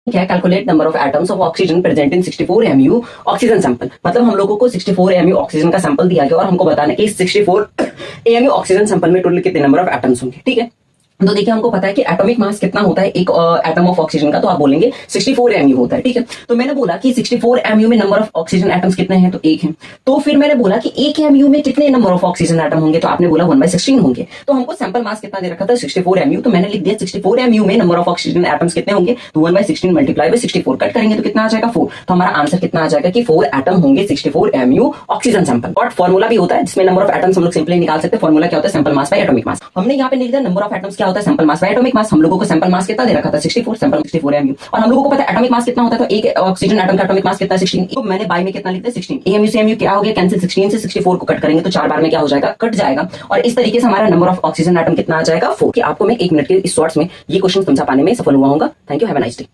क्या calculate number of atoms of oxygen present in 64 MU oxygen sample. मतलब हम लोगों को 64 एमयू ऑक्सीजन का सैंपल दिया गया और हमको बताना है कि 64 एमयू ऑक्सीजन सैंपल में टोटल कितने नंबर ऑफ एटम्स होंगे। ठीक है, तो देखिए हमको पता है कि एटॉमिक मास कितना होता है एक एटम ऑफ ऑक्सीजन का, तो आप बोलेंगे 64 एमयू होता है। ठीक है, तो मैंने बोला कि 64 एमयू में नंबर ऑफ ऑक्सीजन एटम्स कितने हैं, तो एक है। तो फिर मैंने बोला कि एक एमयू में कितने नंबर ऑफ ऑक्सीजन एटम होंगे, तो आपने बोला 1/16 होंगे। तो हमको सैंपल मास कितना दे रखा था 64 एमयू, तो मैंने लिख दिया 64 एमयू में नंबर ऑफ ऑक्सीजन एटम्स कितने होंगे, तो 1/16 मल्टीप्लाई बाय 64 कट करेंगे तो कितना आ जाएगा 4। तो हमारा आंसर कितना आ जाएगा कि 4 एटम होंगे 64 एमयू ऑक्सीजन सैंपल। और फॉर्मूला भी होता है जिसमें नंबर ऑफ एटम्स हम लोग सिंपली निकाल सकते हैं। फॉर्मूला क्या होता है, sample mass by atomic mass. हमने यहाँ पे लिख दिया नंबर ऑफ एटम्स क्या होता है, sample mass by atomic mass. हम लोगों को सैंपल मास कितना दे रखा था 64, सैंपल 64 एमयू, और हम लोगों को पता है एटॉमिक मास कितना होता है, तो एक ऑक्सीजन एटम का एटॉमिक मास कितना है 16। तो मैंने बाय में कितना लिख दिया 16। एमयू से एमयू क्या हो गया कैंसिल, 16 से 64 को कट करेंगे तो 4 बार में क्या हो जाएगा, कट जाएगा। और इस तरीके से हमारा नंबर ऑफ ऑक्सीजन एटम कितना आ जाएगा 4। कि आपको मैं 1 मिनट के इस शॉर्ट्स में ये क्वेश्चन समझा पाने में सफल हुआ हूँ। Thank you, have a nice day.